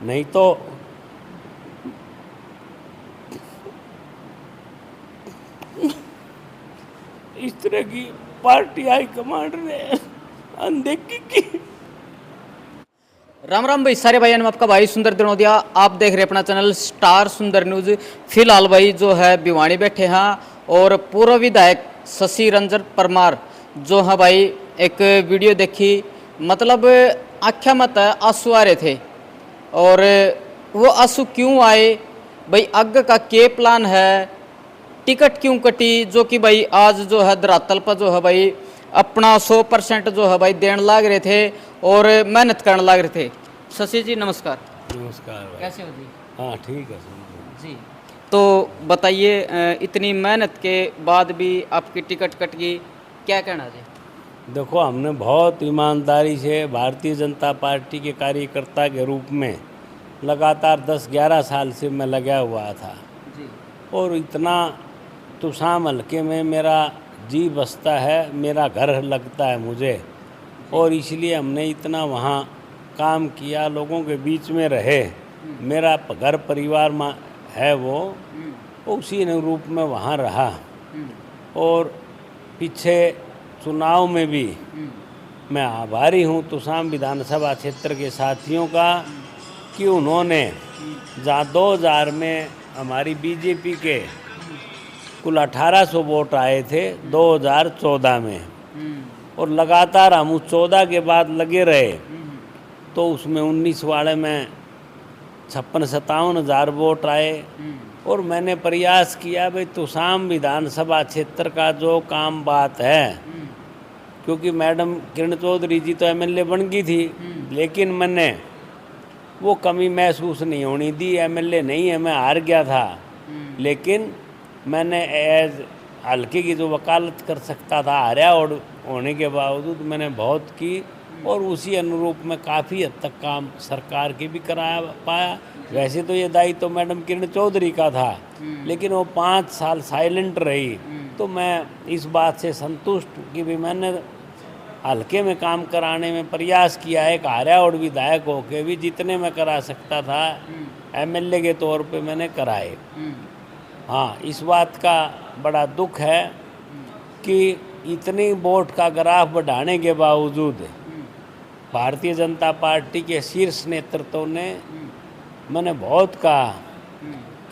नहीं तो इस तरह की पार्टी हाईकमांड ने अनदेखी की। राम राम भाई, सारे भाइयों में आपका भाई सुंदर दिनोदिया। आप देख रहे हैं अपना चैनल स्टार सुंदर न्यूज। फिलहाल भाई जो है भिवानी बैठे हैं और पूर्व विधायक शशि रंजन परमार जो है भाई एक वीडियो देखी, मतलब आख्या मत है आंसू आ रहे थे। और वो आंसू क्यों आए भाई, आगे का क्या प्लान है, टिकट क्यों कटी, जो कि भाई आज जो है धरातल पर जो है भाई अपना 100% जो है भाई देने लाग रहे थे और मेहनत करने लाग रहे थे। शशि जी नमस्कार। नमस्कार भाई। कैसे हो जी? हाँ ठीक है समझो। जी तो बताइए, इतनी मेहनत के बाद भी आपकी टिकट कट गई, क्या कहना जी? देखो, हमने बहुत ईमानदारी से भारतीय जनता पार्टी के कार्यकर्ता के रूप में लगातार 10-11 साल से मैं लगा हुआ था जी और इतना तुसाम हल्के में मेरा जी बसता है, मेरा घर लगता है मुझे, और इसलिए हमने इतना वहाँ काम किया, लोगों के बीच में रहे। मेरा घर परिवार है वो उसी रूप में वहाँ रहा। और पीछे चुनाव में भी मैं आभारी हूँ तुसाम विधानसभा क्षेत्र के साथियों का कि उन्होंने जहाँ 2000 में हमारी बीजेपी के कुल 1800 वोट आए थे 2014 में, और लगातार हम उस 14 के बाद लगे रहे, तो उसमें 19 वाले में 56-57 हज़ार वोट आए। और मैंने प्रयास किया भाई तुसाम विधानसभा क्षेत्र का जो काम बात है, क्योंकि मैडम किरण चौधरी जी तो एमएलए बन गई थी, लेकिन मैंने वो कमी महसूस नहीं होनी दी। एमएलए नहीं है, मैं हार गया था, लेकिन मैंने एज हल्के की जो वकालत कर सकता था हारा, और होने के बावजूद मैंने बहुत की और उसी अनुरूप में काफ़ी हद तक काम सरकार के भी करा पाया। वैसे तो ये दायित्व तो मैडम किरण चौधरी का था, लेकिन वो 5 साल साइलेंट रही, तो मैं इस बात से संतुष्ट कि भी मैंने हल्के में काम कराने में प्रयास किया है। हारा और विधायक होके भी जितने मैं करा सकता था एमएलए के तौर पे मैंने कराए। हाँ, इस बात का बड़ा दुख है कि इतनी वोट का ग्राफ बढ़ाने के बावजूद भारतीय जनता पार्टी के शीर्ष नेतृत्व ने, मैंने बहुत कहा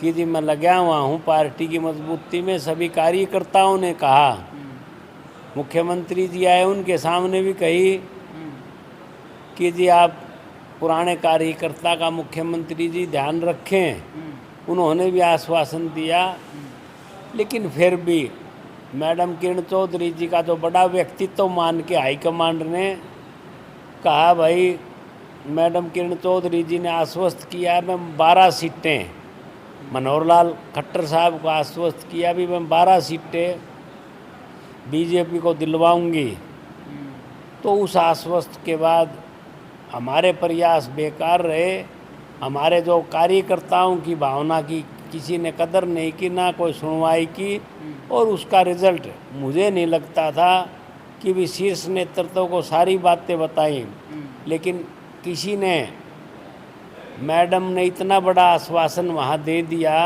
कि जी मैं लगा हुआ हूँ पार्टी की मजबूती में, सभी कार्यकर्ताओं ने कहा, मुख्यमंत्री जी आए उनके सामने भी कही कि जी आप पुराने कार्यकर्ता का मुख्यमंत्री जी ध्यान रखें, उन्होंने भी आश्वासन दिया। लेकिन फिर भी मैडम किरण चौधरी जी का जो बड़ा व्यक्तित्व मान के हाईकमांड ने कहा, भाई मैडम किरण चौधरी जी ने आश्वस्त किया मैं 12 सीटें, मनोहर लाल खट्टर साहब को आश्वस्त किया भी मैं 12 सीटें बीजेपी को दिलवाऊंगी। तो उस आश्वस्त के बाद हमारे प्रयास बेकार रहे, हमारे जो कार्यकर्ताओं की भावना की किसी ने कदर नहीं की, ना कोई सुनवाई की, और उसका रिजल्ट मुझे नहीं लगता था कि भी शीर्ष नेतृत्व को सारी बातें बताई, लेकिन किसी ने, मैडम ने इतना बड़ा आश्वासन वहाँ दे दिया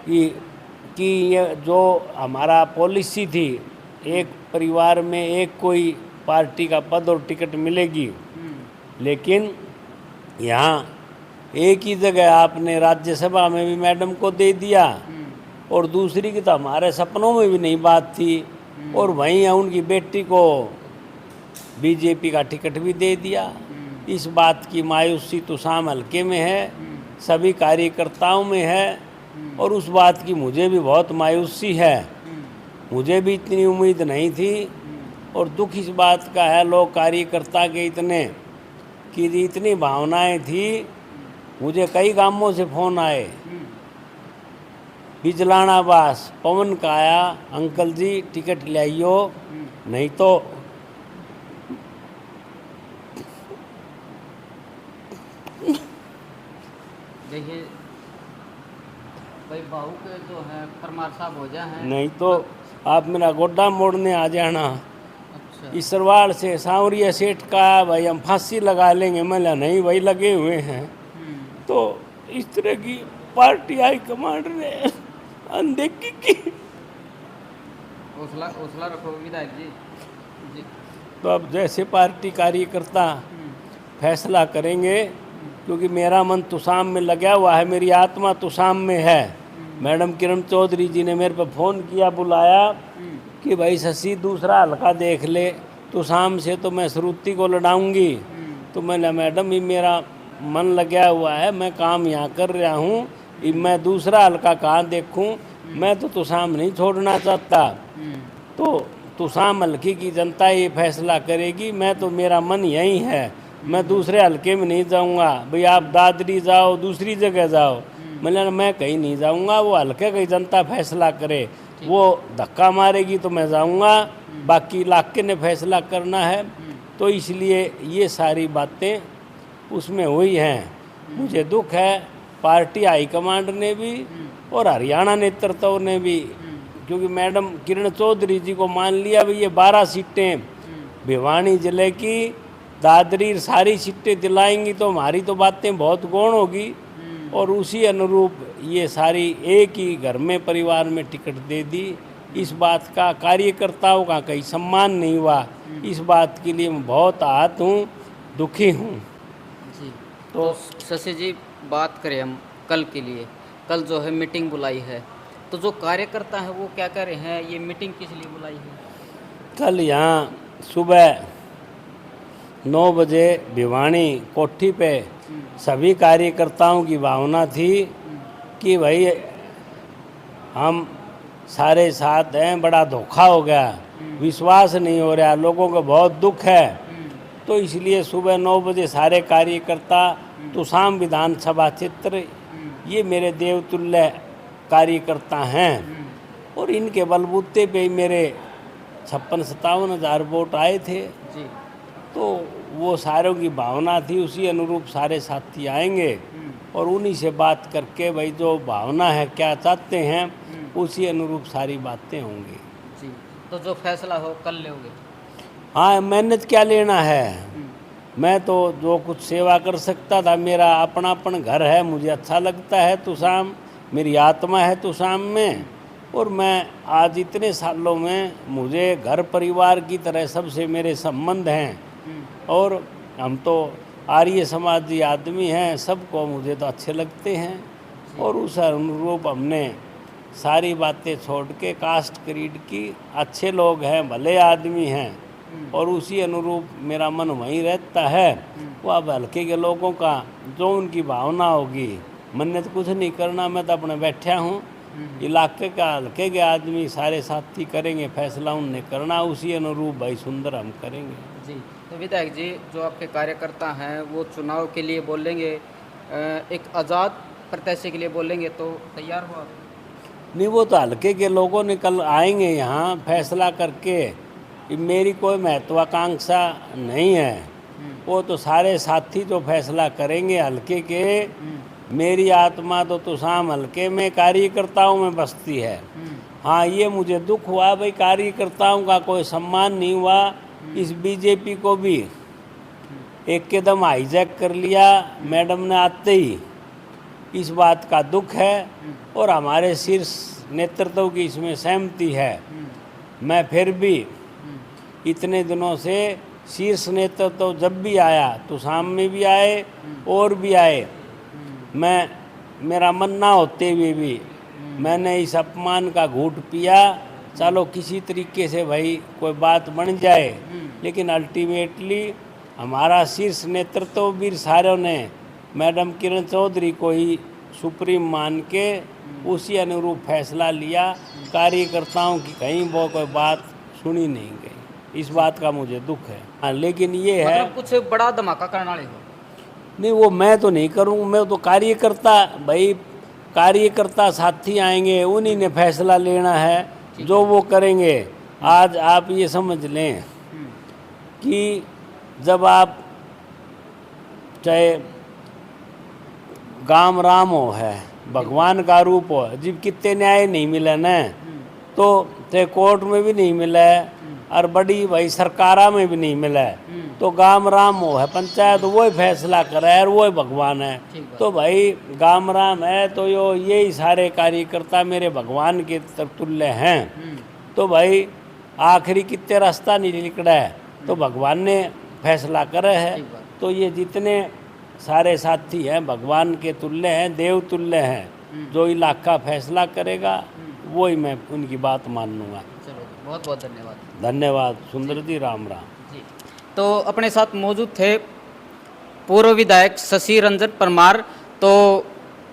कि ये जो हमारा पॉलिसी थी, एक परिवार में एक कोई पार्टी का पद और टिकट मिलेगी, लेकिन यहाँ एक ही जगह आपने राज्यसभा में भी मैडम को दे दिया, और दूसरी की तो हमारे सपनों में भी नहीं बात थी, और वहीं उनकी बेटी को बीजेपी का टिकट भी दे दिया। इस बात की मायूसी तुसाम हल्के में है, सभी कार्यकर्ताओं में है, और उस बात की मुझे भी बहुत मायूसी है। मुझे भी इतनी उम्मीद नहीं थी, और दुख इस बात का है लोग कार्यकर्ता के इतने कि इतनी भावनाएं थी। मुझे कई गांवों से फ़ोन आए, बिजलाना बास पवन का आया, अंकल जी टिकट ले आइयो, नहीं तो देखिए भाई, बहू के जो है परमार साहब हो जाए हैं, नहीं तो आप मेरा गोड्डा मोड़ने आ जाना। इसरवाड़ से सांवरिया सेठ का भाई हम फांसी लगा लेंगे, मैंने नहीं भाई लगे हुए हैं। तो इस तरह की पार्टी हाई कमांड ने अनदेखी की। हौसला रखो विधायक जी। जी। तो अब जैसे पार्टी कार्यकर्ता फैसला करेंगे, क्योंकि मेरा मन तुसाम में लगा हुआ है, मेरी आत्मा तुसाम में है। मैडम किरण चौधरी जी ने मेरे पे फ़ोन किया, बुलाया कि भाई शशि दूसरा हल्का देख ले, तुसाम से तो मैं श्रुति को लड़ाऊंगी। तो मैंने मैडम ये मेरा मन लगा हुआ है, मैं काम यहाँ कर रहा हूँ, मैं दूसरा हल्का कहाँ देखूँ, मैं तो तुसाम नहीं छोड़ना चाहता। तो तुसाम हल्के की जनता ये फैसला करेगी, मैं तो मेरा मन यही है, मैं दूसरे हल्के में नहीं जाऊंगा। भाई आप दादरी जाओ, दूसरी जगह जाओ, मैं कहीं नहीं जाऊंगा, वो हल्के की जनता फैसला करे। वो धक्का मारेगी तो मैं जाऊंगा, बाकी इलाके ने फैसला करना है। तो इसलिए ये सारी बातें उसमें हुई हैं। मुझे दुख है पार्टी हाईकमांड ने भी और हरियाणा नेतृत्व ने भी, क्योंकि मैडम किरण चौधरी जी को मान लिया भाई ये 12 सीटें भिवानी जिले की, दादरी सारी सीटें दिलाएंगी तो हमारी तो बातें बहुत गौण होगी। और उसी अनुरूप ये सारी एक ही घर में परिवार में टिकट दे दी। इस बात का कार्यकर्ताओं का कहीं सम्मान नहीं हुआ, इस बात के लिए मैं बहुत आहत हूँ, दुखी हूँ। जी। तो शशि जी बात करें हम कल के लिए, कल जो है मीटिंग बुलाई है, तो जो कार्यकर्ता है वो क्या कर रहे हैं, ये मीटिंग किस लिए बुलाई है? कल यहाँ सुबह 9 बजे भिवानी कोठी पे सभी कार्यकर्ताओं की भावना थी कि भाई हम सारे साथ हैं, बड़ा धोखा हो गया, विश्वास नहीं हो रहा, लोगों को बहुत दुख है। तो इसलिए सुबह 9 बजे सारे कार्यकर्ता तुसाम विधानसभा क्षेत्र, ये मेरे देवतुल्य कार्यकर्ता हैं और इनके बलबूते पे मेरे 56-57 हज़ार वोट आए थे। जी। तो वो सारों की भावना थी, उसी अनुरूप सारे साथी आएंगे और उन्हीं से बात करके भाई जो भावना है क्या चाहते हैं उसी अनुरूप सारी बातें होंगी। जी। तो जो फैसला हो कल लोगे? हाँ, मेहनत क्या लेना है, मैं तो जो कुछ सेवा कर सकता था, मेरा अपनापन घर है, मुझे अच्छा लगता है तुसाम, मेरी आत्मा है तुसाम में। और मैं आज इतने सालों में मुझे घर परिवार की तरह सबसे मेरे संबंध हैं और हम तो आर्य समाजी आदमी हैं, सबको मुझे तो अच्छे लगते हैं। और उस अनुरूप हमने सारी बातें छोड़ के कास्ट क्रीड की, अच्छे लोग हैं, भले आदमी हैं और उसी अनुरूप मेरा मन वहीं रहता है। वो अब हल्के के लोगों का जो उनकी भावना होगी, मैंने तो कुछ नहीं करना, मैं तो अपने बैठा हूँ, इलाके का हल्के के आदमी सारे साथी करेंगे फैसला, उनने करना, उसी अनुरूप भाई सुंदर हम करेंगे। जी। तो विधायक जी जो आपके कार्यकर्ता हैं वो चुनाव के लिए बोलेंगे, एक आज़ाद प्रत्याशी के लिए बोलेंगे, तो तैयार हो आप? नहीं, वो तो हल्के के लोगों ने कल आएंगे यहाँ फैसला करके, मेरी कोई महत्वाकांक्षा नहीं है, वो तो सारे साथी जो फैसला करेंगे हल्के के। मेरी आत्मा तो तुसाम हल्के में कार्यकर्ताओं में बसती है। हाँ, ये मुझे दुख हुआ भाई कार्यकर्ताओं का कोई सम्मान नहीं हुआ, इस बीजेपी को भी एक कदम हाईजैक कर लिया मैडम ने आते ही, इस बात का दुख है और हमारे शीर्ष नेतृत्व की इसमें सहमति है। मैं फिर भी इतने दिनों से शीर्ष नेतृत्व जब भी आया, तुसाम में भी आए और भी आए, मैं मेरा मन ना होते हुए भी मैंने इस अपमान का घूंट पिया। चलो किसी तरीके से भाई कोई बात बन जाए, लेकिन अल्टीमेटली हमारा शीर्ष नेतृत्व भी सारों ने मैडम किरण चौधरी को ही सुप्रीम मान के उसी अनुरूप फैसला लिया। कार्यकर्ताओं की कहीं वो कोई बात सुनी नहीं गई, इस बात का मुझे दुख है। हाँ, लेकिन ये है मतलब कुछ बड़ा धमाका करने वाले हो? नहीं, वो मैं तो नहीं करूँ, मैं तो कार्यकर्ता, भाई कार्यकर्ता साथी आएंगे, उन्हीं ने फैसला लेना है, जो वो करेंगे। आज आप ये समझ लें कि जब आप चाहे गाम राम हो है, भगवान का रूप हो, जब कितने न्याय नहीं मिला न, तो चाहे कोर्ट में भी नहीं मिला है, और बड़ी भाई सरकारा में भी नहीं मिला है। तो गाम राम वो है, पंचायत वही फैसला करे और वही भगवान है। तो भाई गाम राम है तो यो यही सारे कार्यकर्ता मेरे भगवान के तुल्य हैं। तो भाई आखिरी कितने रास्ता नहीं निकला है तो भगवान ने फैसला करे है। तो ये जितने सारे साथी हैं भगवान के तुल्य हैं, देव तुल्य हैं। जो इलाका फैसला करेगा वही मैं उनकी बात मान लूँगा। चलो बहुत बहुत धन्यवाद। धन्यवाद सुंदर जी, राम राम जी। तो अपने साथ मौजूद थे पूर्व विधायक शशि रंजन परमार। तो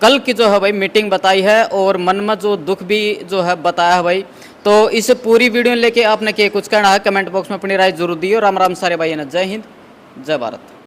कल की जो है भाई मीटिंग बताई है और मन में जो दुख भी जो है बताया है भाई। तो इस पूरी वीडियो लेके आपने क्या कुछ कहना है कमेंट बॉक्स में अपनी राय जरूर दी। और राम राम सारे भाई, जय हिंद जय भारत।